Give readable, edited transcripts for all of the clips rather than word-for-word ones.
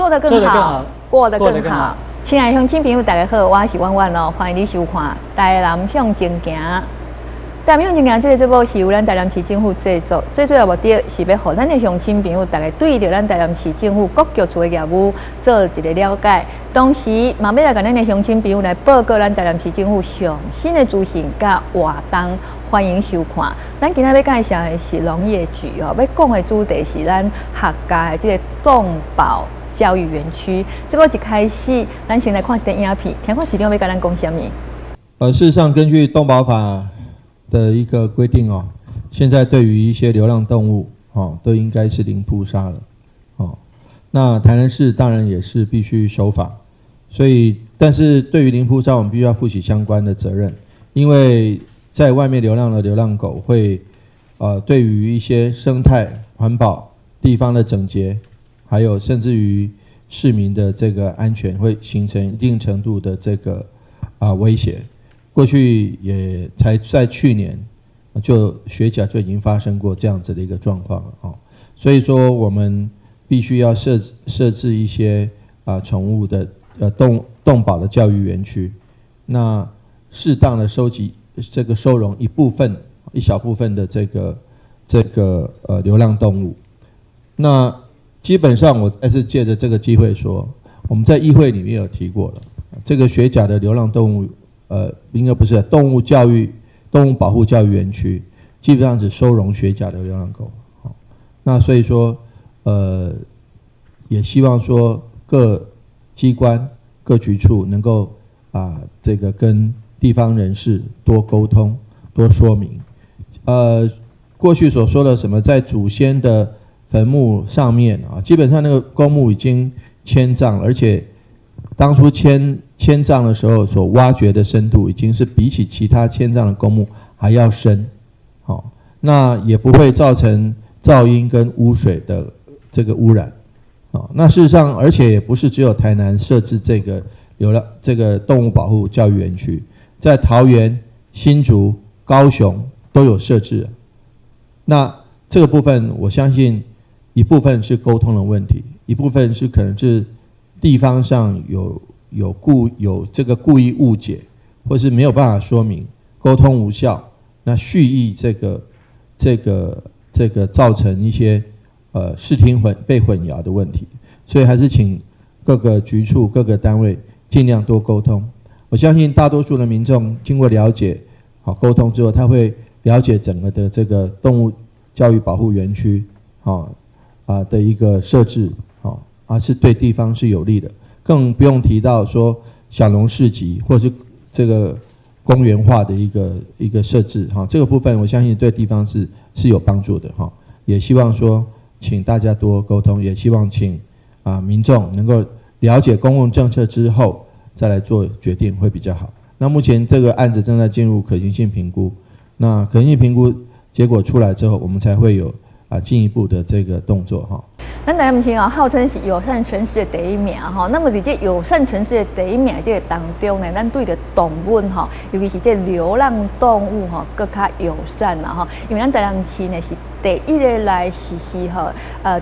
做得更好，过得更好。亲爱的乡亲朋友，大家好，我是婉婉哦，欢迎你收看《台南向前行》。台南向前行这个节目是由咱台南市政府制作，最主要目的是要让咱的乡亲朋友大家对着咱台南市政府各局处的业务做一个了解，同时嘛要来跟咱的乡亲朋友来报告咱台南市政府上新的资讯甲活动，欢迎收看。咱今仔要介绍的是农业局哦，要讲的主题是咱客家的这个动保教育园区。这个一开始，咱先来看一段影片，听看市长要跟咱讲什么。事实上，根据动保法的一个规定哦，现在对于一些流浪动物哦，都应该是零扑杀了哦。那台南市当然也是必须守法，所以但是对于零扑杀，我们必须要负起相关的责任，因为在外面流浪的流浪狗会对于一些生态环保、地方的整洁，还有甚至于市民的这个安全，会形成一定程度的这个威胁。过去也才在去年，就学甲就已经发生过这样子的一个状况了哦，所以说我们必须要设置一些宠物的动保的教育园区，那适当的收容一小部分的这个流浪动物。那基本上我还是借着这个机会说，我们在议会里面有提过了，这个学甲的流浪动物。应该不是动物保护教育园区，基本上只收容学甲的流浪狗。那所以说，也希望说各机关、各局处能够这个跟地方人士多沟通、多说明。过去所说的什么在祖先的坟墓上面基本上那个公墓已经迁葬了，而且当初迁葬的时候所挖掘的深度已经是比起其他迁葬的公墓还要深，那也不会造成噪音跟污水的这个污染，那事实上，而且也不是只有台南设置这个动物保护教育园区，在桃园、新竹、高雄都有设置。那这个部分，我相信一部分是沟通的问题，一部分是可能是地方上有这个故意误解，或是没有办法说明，沟通无效，那蓄意这个造成一些视听被混淆的问题，所以还是请各个局处、各个单位尽量多沟通。我相信大多数的民众经过了解、沟通之后，他会了解整个的这个动物教育保护园区的一个设置是对地方是有利的。更不用提到说小农市集或是这个公园化的一个设置这个部分我相信对地方是有帮助的也希望说请大家多沟通，也希望请民众能够了解公共政策之后再来做决定会比较好。那目前这个案子正在进入可行性评估，那可行性评估结果出来之后，我们才会有进一步的这个动作咱台南市号称是友善城市的第一名那么在这友善城市的第一名这个当中呢，咱对着动物尤其是这流浪动物更加友善啦因为咱台南市呢是第一个来实施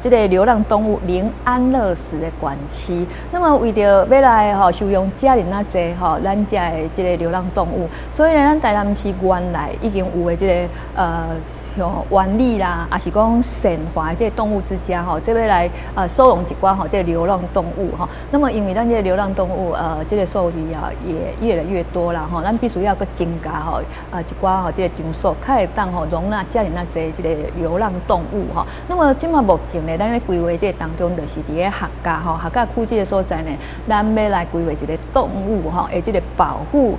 这个流浪动物零安乐死的管区。那么为着要来收容家人那济咱家的这个流浪动物，所以呢，咱台南市原来已经有的这个像园里啦，也是讲善华这个动物之家这要来收容一寡这个流浪动物那么因为咱这个流浪动物这个数字也越来越多啦咱必须要搁增加一寡这个场所，较会当容纳家人那济这个流浪动物那么今嘛目前呢，咱咧规划这个当中就是伫咧客家区这个所在呢，咱要来规划一个动物的这个保护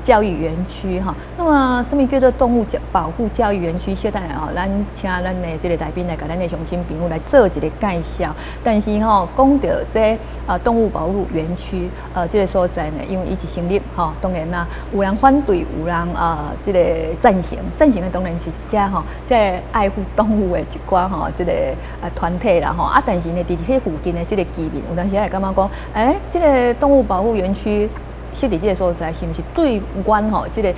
教育园区那么什么叫做动物保护教育园区？小等下咱请咱的这个来宾来给咱的乡亲朋友来做一个介绍。但是讲到这动物保护园区这个所在呢，因为伊一成立当然啦，有人反对，有人这个赞成的当然是这爱护动物的一寡这个团体啦但是呢，伫迄附近的这个居民，有当时也感觉讲，这个动物保护园区设伫这个所在，是不是对阮这个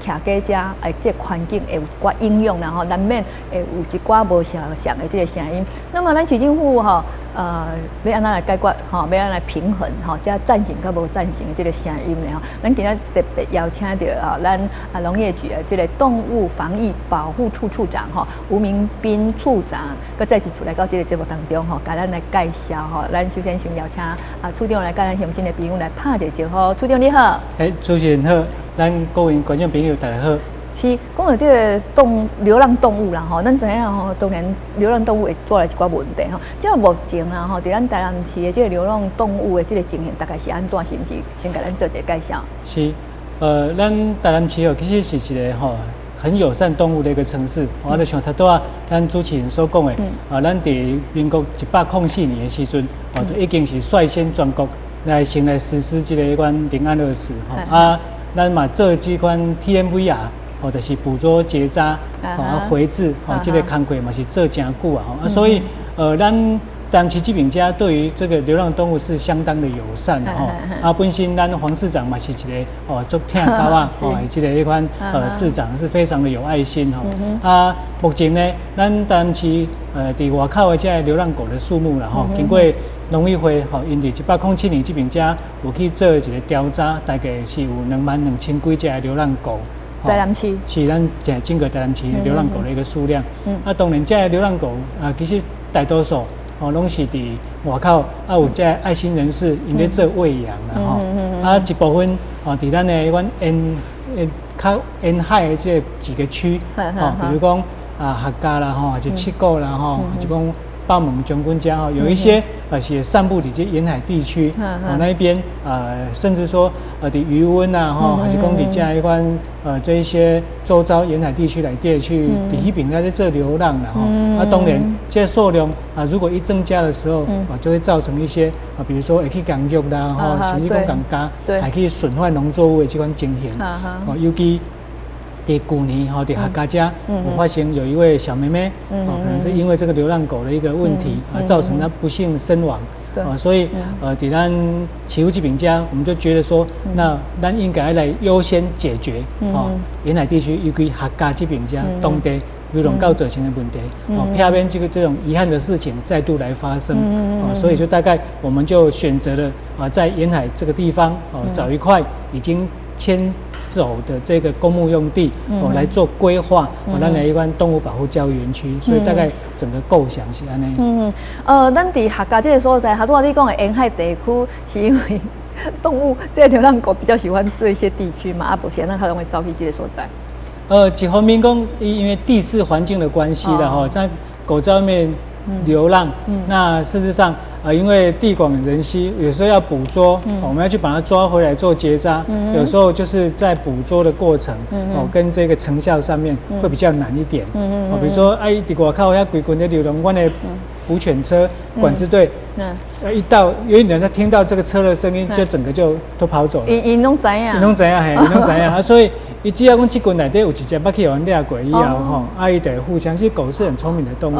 徛家遮这个环境会有一寡影响，然后难免会有一寡无相的这个声音。那么咱市政府要安怎来解决吼，要安来平衡吼，加赞成甲无赞成的这个声音呢吼。咱今日特别邀请到咱农业局的这个动物防疫保护处处长吼吴明斌处长，佮再次出来到这个节目当中吼，甲咱来介绍吼。咱首先先邀请处长来甲咱乡亲的朋友来拍一个招呼。处长你好。主持人好，咱各位观众朋友大家好。是讲到这个流浪动物啦吼，咱知影吼，当然流浪动物会带来一寡问题吼。即个目前啊吼，伫咱台南市的这个流浪动物的这个情形，大概是安怎？是不是先给咱做一个介绍？是，咱台南市哦，其实是一个吼很友善动物的一个城市。我就想他多咱主持人所讲的，咱伫民国104年的时阵，就已经是率先全国来先来实施这个一款零安乐死吼咱嘛做这款 TMVR。就是捕捉、结扎、回治，这个工作嘛是做真久所以咱台南市这边家对于这个流浪动物是相当的友善本身咱黄市长嘛是一个做听高这个一款市长是非常的有爱心目前呢，咱台南市伫外口的这流浪狗的数目啦经过农业会因伫107年这边家有去做一个调查，大概是有22000几只流浪狗。台南市是咱整个台南市流浪狗的一个数量。当然，这流浪狗其实大多数拢是伫外口有这爱心人士因咧做喂养啦一部分伫咱的较沿海的这几个区比如讲客家啦还是七股啦还是讲澳门将军家有一些是散布伫这沿海地区那一边甚至说伫渔温还是讲伫这一款这一些周遭沿海地区来地去伫迄边在做流浪啦当然这数量如果一增加的时候就会造成一些比如说会去降肉啦甚至讲降价，还可以损坏农作物的这款情形尤其在去年伫客家家我发现有一位小妹妹可能是因为这个流浪狗的一个问题造成她不幸身亡所以在咱市府这边家我们就觉得说那咱应该来优先解决沿海地区尤其客家这边家当地有笼告者情的问题避免这种遗憾的事情再度来发生所以就大概我们就选择了在沿海这个地方找一块已经迁走的这个公墓用地来做规划咱来一款动物保护教育园区所以大概整个构想是安尼咱伫客家这个所在你讲的沿海地区是因为动物这个流浪狗比较喜欢这些地区嘛不然它都会走去这个所在一方面讲因为地势环境的关系啦在狗在外面流浪那事实上因为地广人稀，有时候要捕捉我们要去把它抓回来做结扎有时候就是在捕捉的过程跟这个成效上面会比较难一点比如说伫外口遐规群的流浪我的捕犬车管制队一到有人他听到这个车的声音就整个就都跑走了因拢知影因拢知影所以伊只要讲这群内底有一只捌去互掠过以后伊就会互相其实狗是很聪明的动物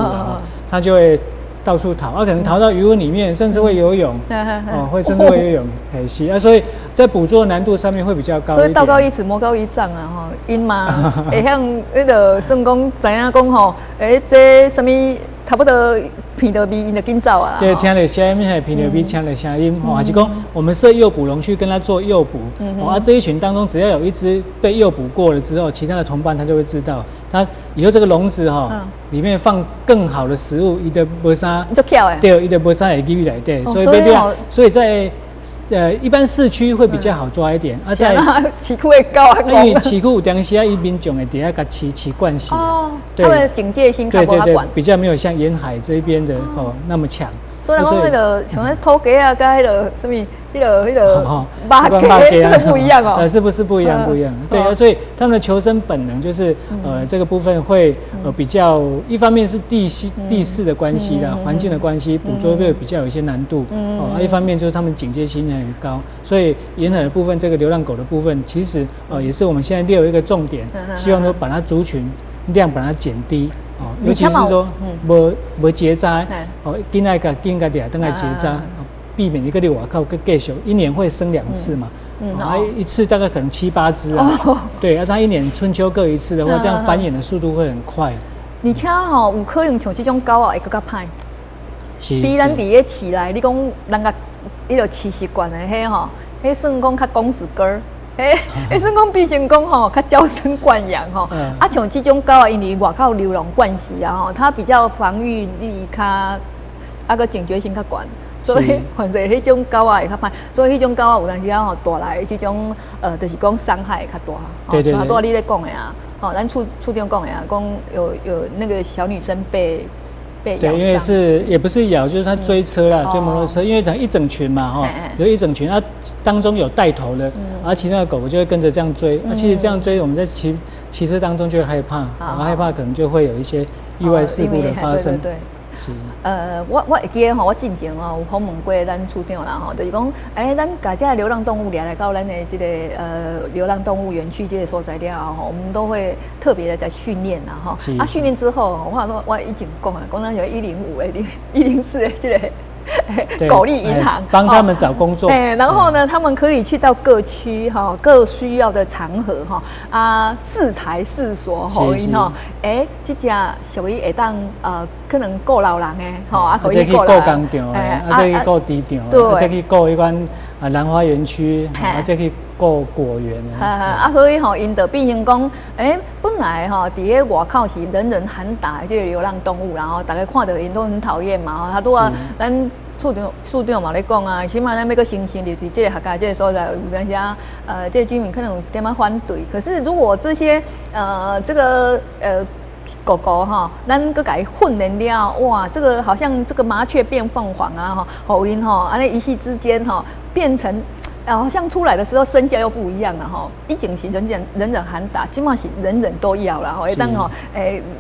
它就会到处逃可能逃到鱼温里面甚至会游泳甚至会游泳是所以在捕捉难度上面会比较高一点所以道高一尺魔高一丈因嘛会向迄个算讲知影讲这什么差不多闻到味，因就紧走啊。对，听到声音，还闻到味，听到声音，还是讲我们设诱捕笼去跟他做诱捕。这一群当中，只要有一只被诱捕过了之后，其他的同伴他就会知道，他以后这个笼子里面放更好的食物，伊就无啥，对，伊就无啥会入去内底，所以在一般市区会比较好抓一点，在市区会高啊，因为市区有当时伊民众会底下甲饲惯习，他们警戒心较无管，比较没有像沿海这边的那么强。所以讲迄个像那土鸡啊，跟迄个什么，迄个马鸡，这个不一样哦。是不是不一样？不一样。对啊，所以他们的求生本能就是这个部分会比较，一方面是地势的关系啦，环境的关系，捕捉会比较有一些难度。一方面就是他们警戒心很高，所以沿海的部分，这个流浪狗的部分，其实也是我们现在列有一个重点，希望说把它族群量把它减低。尤其是说无结扎，囡仔甲囡仔俩等来结扎，避免一个外口个继续一年会生2次嘛，一次大概可能7、8只啊，对，它一年春秋各一次的话，这样繁衍的速度会很快。而且有可能像这种狗会更加歹。比咱伫个市内，你讲人家迄个饲习惯的迄吼，迄算讲较公子哥儿。迄算讲毕竟讲吼，较娇生惯养吼。啊，像这种狗啊，因为外口流浪惯势啊吼，它比较防御力较个警觉性较悬，所以反正迄种狗啊会较歹。所以迄种狗啊，有当时啊吼带来这种就是讲伤害会较大。对对对。像多你咧讲的啊，吼，咱处长讲的啊，讲有那个小女生被对，因为也不是咬，就是他追车啦，追摩托车，因为它一整群嘛，哈，有一整群，啊，当中有带头的，而其他的狗狗就会跟着这样追，其实这样追，我们在骑车当中就会害怕，害怕可能就会有一些意外事故的发生。对。是。我会记得吼，我进前吼有访问过咱处长啦吼，就是讲，咱把这流浪动物来到咱的这个流浪动物园区这个所在了吼，我们都会特别的在训练啦吼。啊，训练之后，我已经讲了，讲咱有105的、104的这个。狗力银行帮他们找工作，然后呢，他们可以去到各区哈，各需要的场合哈适才适所吼，这只属于会当可能顾老人的吼，可以顾工厂的，这去顾猪场的，这去顾一款兰花园区，这去顾果园的。所以吼，因就变成讲，本来吼，伫个外口是人人喊打的这个流浪动物，然后大家看到因都很讨厌嘛，他都啊，咱处长嘛咧讲啊，起码咱要个新生入去这个客家这个所在，有当时这个居民可能有点仔反对。可是如果这些这个狗狗哈，咱个改混人了，哇，这个好像这个麻雀变凤凰啊哈，吼因哈，安尼一夕之间哈变成。好像出来的时候身价又不一样了哈，以前是人人喊打，今嘛是人人都要啦吼，会当吼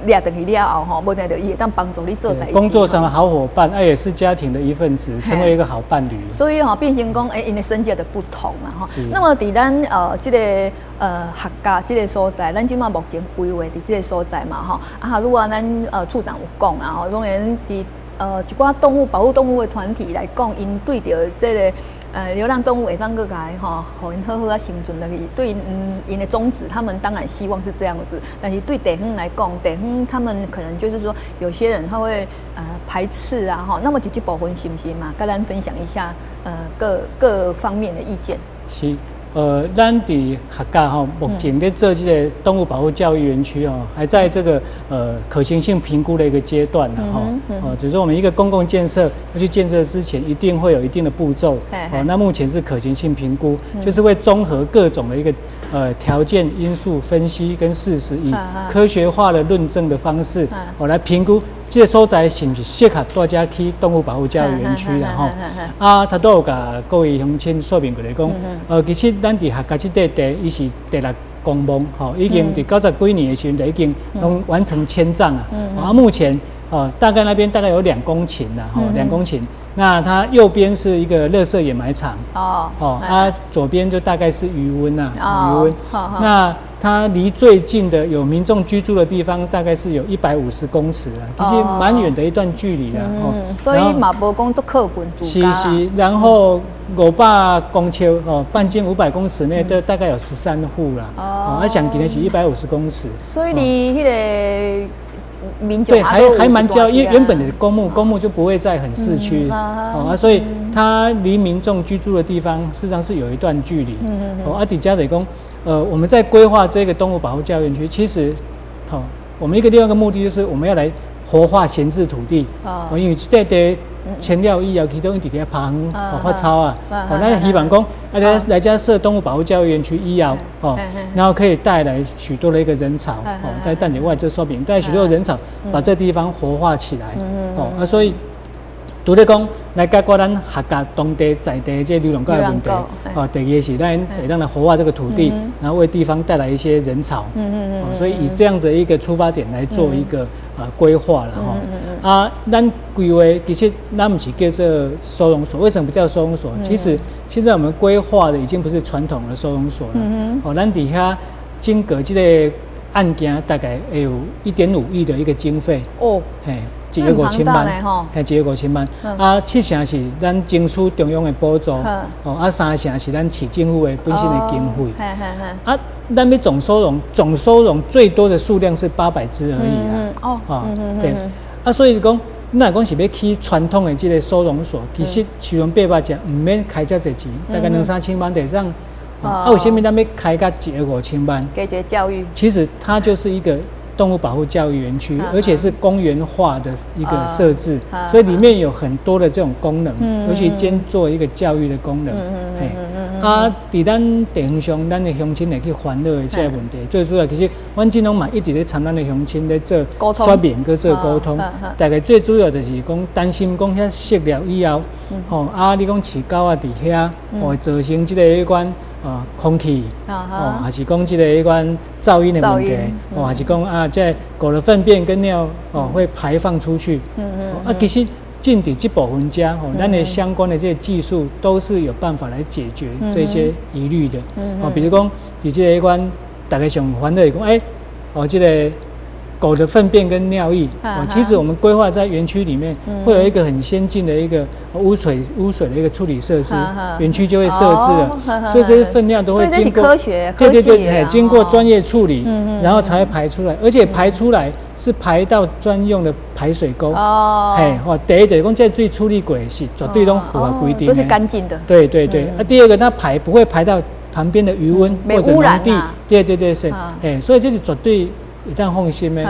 掠等于了后吼，无定就伊会当帮助你做代志。工作上的好伙伴，也是家庭的一份子，成为一个好伴侣。所以吼，变成讲因的身价的不同啦吼。那么伫咱这个客家这个所在，咱今嘛目前规划伫这个所在嘛吼，如果咱处长有讲啦吼，当然伫一寡动物保护动物的团体来讲，因对着这个。流浪动物会当个改哈，互因好好啊生存落去。对因的宗旨，他们当然希望是这样子。但是对地方来讲，地方他们可能就是说，有些人他会排斥啊哈。那么这部分是不是嘛？跟咱分享一下各方面的意见。是。咱伫客家吼，目前在做这个动物保护教育园区哦，还在这个可行性评估的一个阶段呢哈。只是说我们一个公共建设要去建设之前，一定会有一定的步骤。那目前是可行性评估，就是会综合各种的一个条件因素分析跟事实，以科学化的论证的方式，来评估这个所在是不是适合大家去动物保护教育园区啦吼。他都有甲各位乡亲说明过来讲，其实咱伫客家这地，伊是第6公墓吼，已经伫90几年的时候就已经拢完成迁葬啊。目前大概那边大概有2公顷啦，2公顷。那它右边是一个垃圾掩埋场左边就大概是渔温呐，渔温。那它离最近的有民众居住的地方，大概是有150公尺啊，其实蛮远的一段距离啦。所以嘛，无讲做课本住家。是，然后500公尺半径500公尺内，大概有13户啦。想给的是150公尺。所以你那个。对，还蛮骄傲，因为原本的公墓就不会在很市区所以它离民众居住的地方事实上是有一段距离。底下得讲，我们在规划这个动物保护教育园区，其实我们另外一个目的就是我们要来活化闲置土地。因为这地迁了以后，其中一直在爬发草啊。那希望讲来家设动物保护教育园区以后，然后可以带来许多的一个人潮，在淡水外这说明带许多的人潮，把这地方活化起来。所以拄咧讲来解决咱客家当地在地这流浪狗的问题。第二是咱得让它活化这个土地，然后为地方带来一些人潮。所以以这样子一个出发点来做一个规划了咱规划其实咱不是叫做收容所，为什么不叫收容所？其实现在我们规划的已经不是传统的收容所了。咱底下经过这个案件，大概会有1.5亿的一个经费。1个5000万，1个5000万。7成是咱争取中央的补助，3成是咱市政府的本身的经费。咱要总收容最多的数量是800只而已对。所以讲，你若讲是要去传统的这个收容所，其实收容800只唔免开遮侪钱，大概2、3千万得上。为什么咱要开个1个5000万？给这教育。其实它就是一个动物保护教育园区，而且是公园化的一个设置，所以里面有很多的这种功能，尤其兼做一个教育的功能。伫咱地方上，咱的乡亲会去烦恼的这个问题，最主要其实阮这拢嘛一直咧参咱的乡亲咧做说明跟做沟通。大概最主要就是讲担心讲遐食了以后，你讲饲狗啊伫遐，会造成这个迄款空气，还是讲这个迄款噪音的问题，还是讲这狗的粪便跟尿会排放出去。其实进伫这部分家，咱的相关的这些技术都是有办法来解决这些疑虑的。比如讲，伫这个迄款大家上烦恼是讲，这个狗的粪便跟尿液，其实我们规划在园区里面会有一个很先进的一个污水的一个处理设施，园区就会设置了，所以这些粪尿都会经过科学，对，经过专业处理，然后才会排出来，而且排出来是排到专用的排水沟。第一就是讲这水处理过是绝对都符合规定的，都是干净的。对。第二个它不会排到旁边的余温或者农地，对是，所以这是绝对一旦放心的。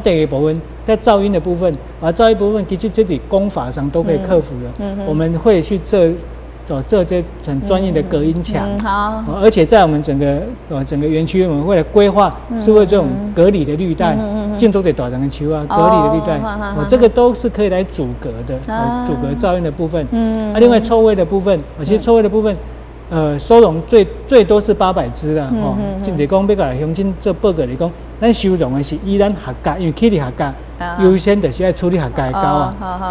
第二部分在噪音的部分，噪音部分其实这里工法上都可以克服了。我们会去做这很专业的隔音墙，而且在我们整个园区，我们为了规划是为这种隔离的绿带，建筑得大人的球隔离的绿带，这个都是可以来阻隔的，阻隔噪音的部分。另外臭味的部分，其实臭味的部分。收容最多是800只啦，就是讲要甲乡亲做报告来讲，咱收容的是依咱合格，因为起立合格，优先就是要处理合格的狗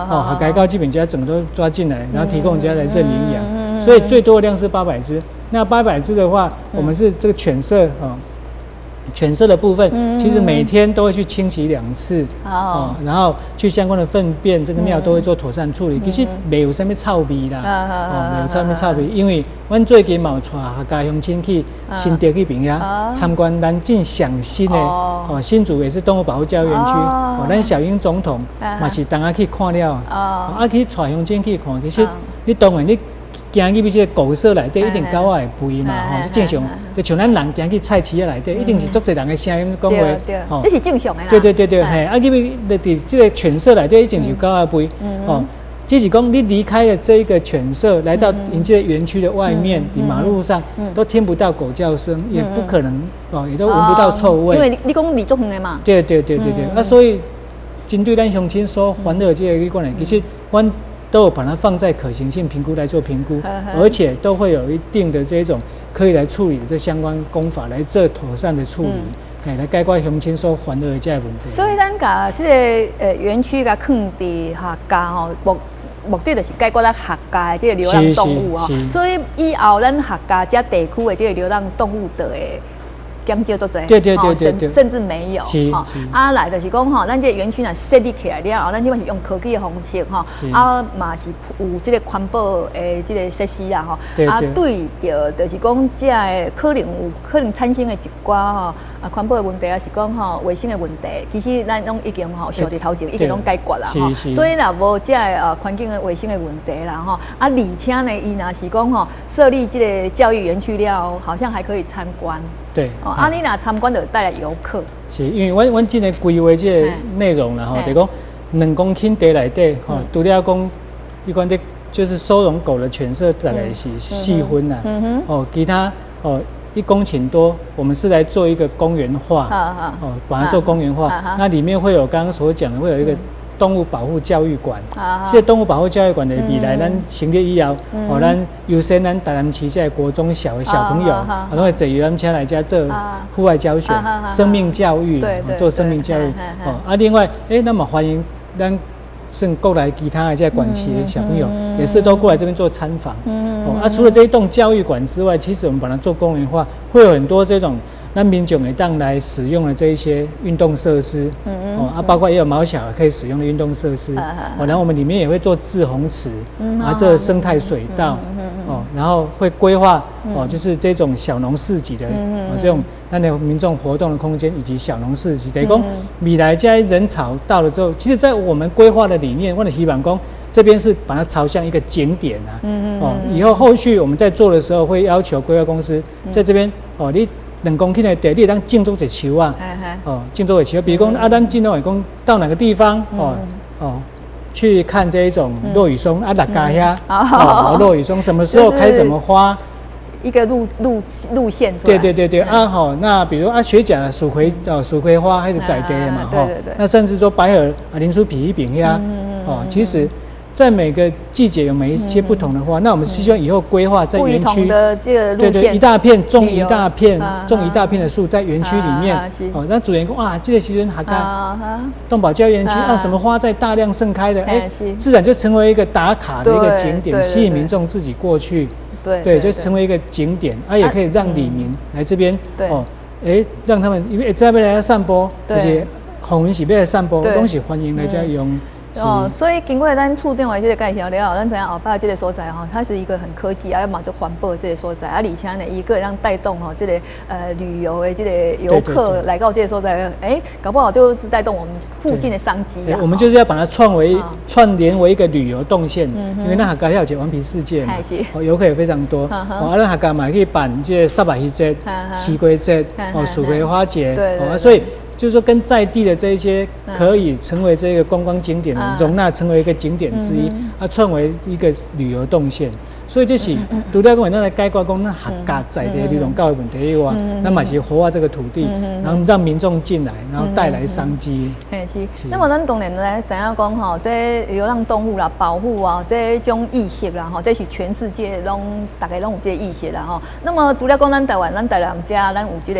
合格的狗基本上整个都抓进来，然后提供人家来认领养，所以最多的量是800只。那800只的话，我们是这个犬舍犬舍的部分，其实每天都会去清洗2次，然后去相关的粪便、这个尿都会做妥善处理。其实没有什么臭味啦，没有什么臭味，因为阮最近嘛有带客家乡亲去新竹去边遐参观咱正上新的新竹也是动物保护教育园区，咱小英总统嘛是当下去看了，去带乡亲去看，其实你当然你。行去这个狗舍内底，一定狗仔会吠嘛，是正常。就像咱人行去菜市仔内底，一定是足侪人的声音讲话，这是正常的啦。对，去伫这个犬舍内底，一定是狗仔吠。只是讲你离开了这一个犬舍，来到这个园区的外面，伫马路上都听不到狗叫声，也不可能也都闻不到臭味。因为你讲离足远的嘛。对。所以针对咱乡亲所烦恼的这个有关的，其实阮。都有把它放在可行性评估来做评估，而且都会有一定的这种可以来处理的这相关工法来做妥善的处理，来解决乡亲所烦恼的这个问题。所以咱甲这个园区甲放伫客家目的就是解决咱客家的这个流浪动物所以以后咱客家这地区的这个流浪动物的减少足侪，对，甚至没有。来就是讲咱这个园区若设立起来了后，咱基本是用科技的方式嘛是有这个环保的这个设施啦对着就是讲这个可能产生的一寡环保的问题是讲卫生的问题，其实咱拢已经想伫头前已经拢解决啦所以若无这个环境的卫生的问题啦而且呢，伊若是讲设立这个教育园区了，好像还可以参观。对，你若参观就带来游客。是因为阮今年规划这个内容啦就讲2公顷地内底除了讲一款的，就是收容狗的犬舍大概是4分啦，其他1公顷多，我们是来做一个公园化，把它做公园化。那里面会有刚刚所讲的，会有一个动物保护教育馆。这个动物保护教育馆的未来，咱成立以后，咱优先咱台南市这国中小的小朋友，拢会坐游览车来家做户外教学、生命教育，做生命教育。另外，那么欢迎咱甚过来其他的这管区的小朋友，也是都过来这边做参访。除了这一栋教育馆之外，其实我们把它做公园化，会有很多这种咱民众会当来使用的这一些运动设施，包括也有毛小孩可以使用的运动设施，然后我们里面也会做滞洪池，这生态水稻，然后会规划就是这种小农市集的这种咱的民众活动的空间以及小农市集，等于讲未来这些人潮到了之后，其实在我们规划的理念，我的希望讲这边是把它朝向一个景点啊，以后后续我们在做的时候会要求规划公司在这边你2公顷的地，你当种一树啊，种一树，比如讲咱今后讲到哪个地方去看这一种落羽松啊，大家遐落羽松什么时候开什么花，一个路线出来。对那比如学甲的蜀葵花还是在地嘛对。那甚至说白耳林树皮一饼遐其实在每个季节有每一些不同的花，那我们希望以后规划在园区的这个路线，一大片种一大片的树在园区里面，那主人公这个时阵客家动保教育园区什么花在大量盛开的，自然就成为一个打卡的一个景点，吸引民众自己过去，对，就成为一个景点，也可以让里民来这边让他们因为这边来散步，而且红云是要来散步，都是欢迎来这用。所以经过咱处长的这个介绍了后，咱知影后摆这个所在它是一个很科技要嘛做环保这个所在而且呢，一个让带动这个旅游的这个游客来到这个所在，搞不好就是带动我们附近的商机我们就是要把它串联为一个旅游动线，因为那客家有一个顽皮世界嘛，游客也非常多，咱客家嘛可以办这沙白鱼节、西瓜节、蜀葵花节，所以。就是说，跟在地的这一些可以成为这个观光景点的容纳，成为一个景点之一，串为一个旅游动线。所以这是除了讲咱来解决讲咱客家在地旅游教育问题以外，咱嘛是活化这个土地，然后让民众进来，然后带来商机。是。那么咱当然来知影讲这流浪动物啦、保护这种意识啦这是全世界大家拢有这个意识啦那么除了讲咱台湾人家，咱有这个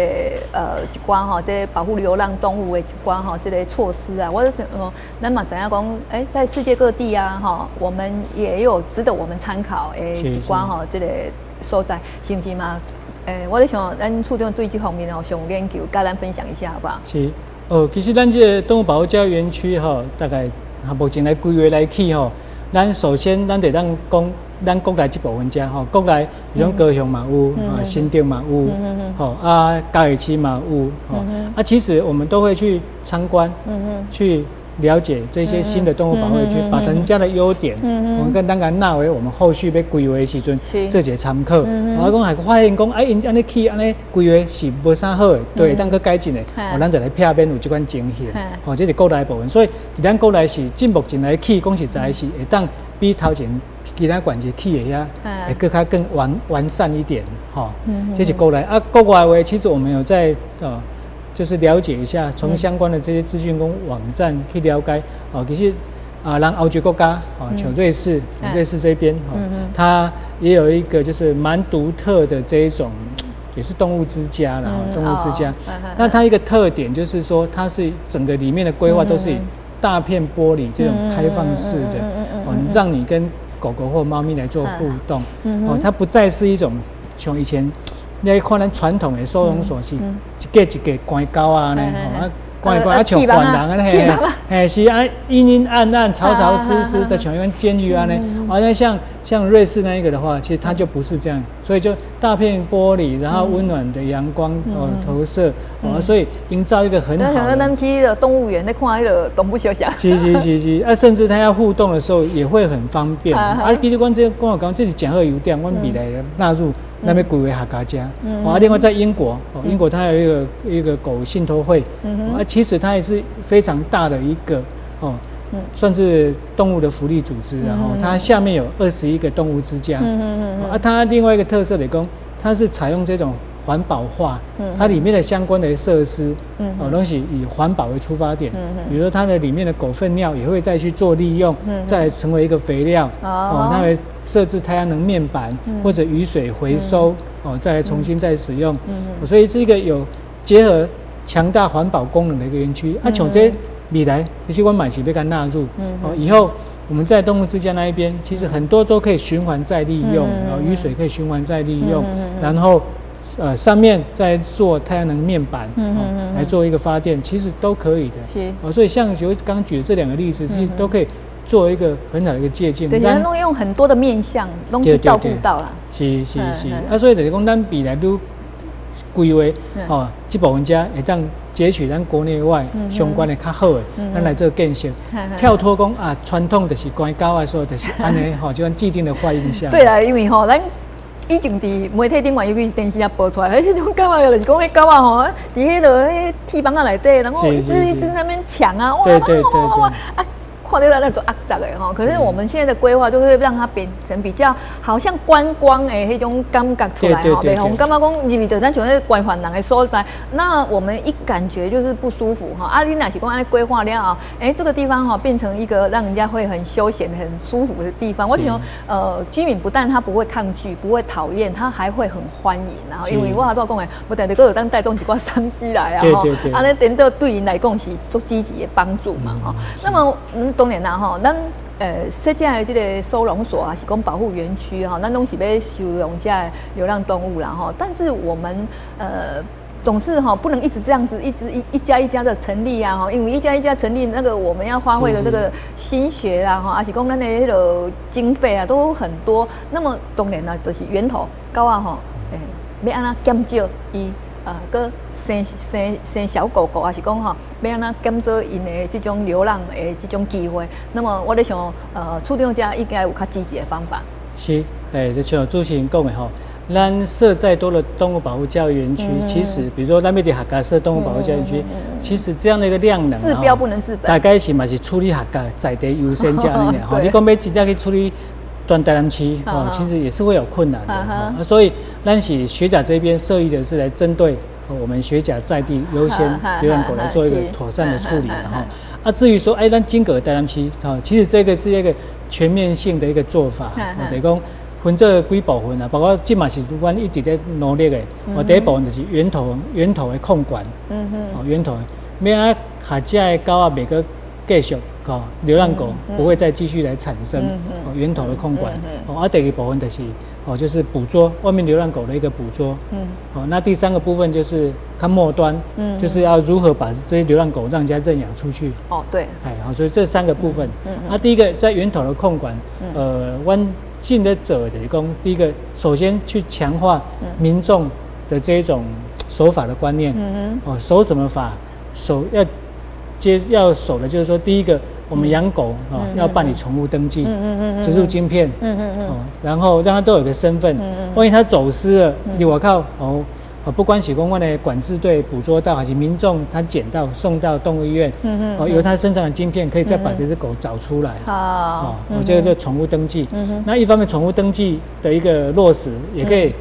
一寡这保护流浪动物的一寡这个措施啊，我就是咱嘛知影讲，在世界各地我们也有值得我们参考一寡这个所在，是不是嘛？我咧想，咱处长对这方面上有研究，跟咱分享一下好不好？是其实咱这个动物保护教育园区大概目前来规划来去咱首先咱得讲咱国内这部分家国内比如高雄嘛有，新竹嘛有，嘉义市嘛有，其实我们都会去参观，去了解这些新的动物保护区，把人家的优点，我们跟当然纳为我们后续要规划的时阵，这些参考。我讲还发现讲，因安尼去安尼规划是无啥好的，对，当去改进的，咱就来片面有这款情形，这是国内部分。所以，咱国内是进步进来去，讲实在是会当比头前其他管节去的遐，会更完善一点，这是国内国外的其实我们有在就是了解一下，从相关的这些资讯跟网站去了解其实让欧洲国家像瑞士这边它也有一个就是蛮独特的这一种，也是动物之家啦，动物之家。那它一个特点就是说，它是整个里面的规划都是以大片玻璃这种开放式的，让你跟狗狗或猫咪来做互动，它不再是一种像以前。你看咱传统的收容所是一个关狗啊呢，关像犯人啊嘿，是阴暗暗、潮潮湿湿的，像一般监狱啊呢。那像瑞士那一个的话，其实它就不是这样，所以就大片玻璃，然后温暖的阳光投射，所以营造一个很好的。像咱去动物园，在看那个动物小小。是，甚至它要互动的时候也会很方便。其实我讲这是讲好优点，我未来纳入。那边归为客家家，另外在英国，英国它有一个狗信托会，其实它也是非常大的一个算是动物的福利组织，然后它下面有21个动物之家，它另外一个特色的讲，它是采用这种环保化，它里面的相关的设施，东西以环保为出发点，比如说它的里面的狗粪尿也会再去做利用，再来成为一个肥料，它会设置太阳能面板或者雨水回收，再来重新再使用，所以这个有结合强大环保功能的一个园区。像这未来，其实我买起被它纳入，以后我们在动物之家那一边，其实很多都可以循环再利用，雨水可以循环再利用，然后。上面再做太阳能面板，来做一个发电，其实都可以的。所以像我刚刚举的这2个例子，其实都可以做一个很好的一个借鉴。对，咱拢用很多的面向，拢去照顾到啦。是，所以就是讲，咱未来愈规划哦，这部分遮会当截取咱国内外相关的较好的，咱来做建设。跳脱讲啊，传统就是关于狗仔，所以就是安尼吼，就按既定的坏印象。对啦，因为吼咱。以前伫媒体顶面，尤其是电视啊播出来，迄种狗仔就是讲，迄狗仔吼，伫迄落迄铁房仔内底，然后一直在那边抢啊，哇哇啊！看到那种肮脏的哈，可是我们现在的规划就会让它变成比较好像观光的那种感觉出来哈，袂红感觉讲入去就咱像那关怀人的所在，那我们一感觉就是不舒服哈。啊，你若是讲安尼规划了后，这个地方哈变成一个让人家会很休闲、很舒服的地方。我想居民不但他不会抗拒、不会讨厌，他还会很欢迎。然后因为我都讲诶，我等下个有当带动一寡商机来啊，哈，安尼等到对因来讲是足积极的帮助嘛哈。那么当然啦吼，咱设置的这个收容所啊，是讲保护园区哈，咱拢是要收容这流浪动物啦哈。但是我们总是哈不能一直这样子，一直一家一家的成立啊哈，因为一家一家成立，那个我们要花费的这个心血啦哈，而且讲咱的那个经费啊都很多。那么当然啦，就是源头狗啊吼，要安怎减少伊。搁生小狗狗，还是讲吼，要安怎减少因的这种流浪的这种机会。那么我咧想，处长家应该有较积极的方法。是，就像主持人讲的吼，咱设再多的动物保护教育园区，其实比如说咱要伫客家设动物保护教育园区，其实这样的一个量能，治标不能治本，大概是嘛是处理客家在地优先这样的吼。你讲要直接去处理。专台南区哦，其实也是会有困难的，所以咱是学甲这边设立的是来针对我们学甲在地优先流浪狗来做一个妥善的处理的哈。啊，至于说咱金阁台南区其实这个是一个全面性的一个做法，等于讲分这几部分啊，包括即嘛是阮一直在努力的。第一部分就是源头的控管，源头免啊客家的狗啊袂个继续。流浪狗不会再继续来产生源头的控管。第二部分就是捕捉外面流浪狗的一个捕捉。那第三个部分就是看末端，就是要如何把这些流浪狗让人家认养出去。对。所以这三个部分。第一个在源头的控管，阮尽的者就是讲，第一个首先去强化民众的这种守法的观念。守什么法？要守的就是说，第一个，我们养狗要办理宠物登记，植入晶片，然后让它都有个身份，万一它走失了，我靠不管是公安的管制队捕捉到，还是民众他捡到送到动物医院，由他身上的晶片可以再把这只狗找出来。这个叫宠物登记。那一方面，宠物登记的一个落实，也可以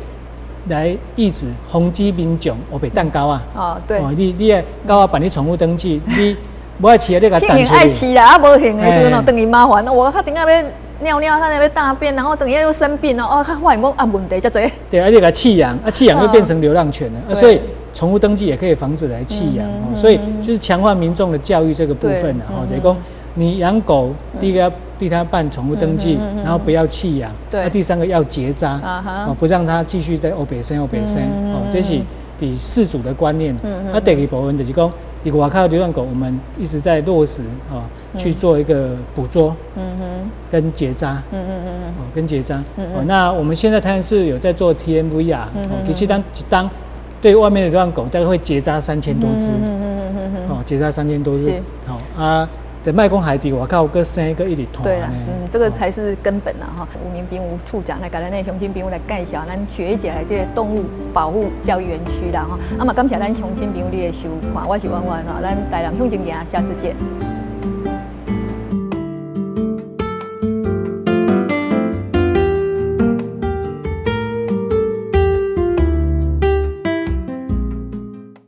来抑制防止民众被蛋糕啊。对。你的狗啊办理宠物登记，你不爱饲啊，你给它弹出去。爱饲啦，无兴的时阵等于麻烦。我他等下要尿尿，他那边大便，然后等下又生病了，他发现讲问题遮多。对，而且给它弃养，弃养就变成流浪犬了。所以宠物登记也可以防止来弃养。所以就是强化民众的教育这个部分就是讲你养狗，第一个要替它办宠物登记，然后不要弃养。那第三个要结扎，不让它继续在欧北生。这是第四组的观念。第二部分就是讲。外靠流浪狗，我们一直在落实去做一个捕捉，跟结扎，跟结扎。那我们现在台南市有在做 TMVR，其实当对外面的流浪狗大概会结扎3000多只，结扎3000多只，等卖公海底，我靠，个生一个一直拖。对啊，这个才是根本啊！吴明彬吴处长来给咱的乡亲朋友来介绍咱学甲的这个动物保护教育园区啦哈。嘛，感谢咱乡亲朋友你的收看，我是婉婉哈，咱台南乡亲家，下次见。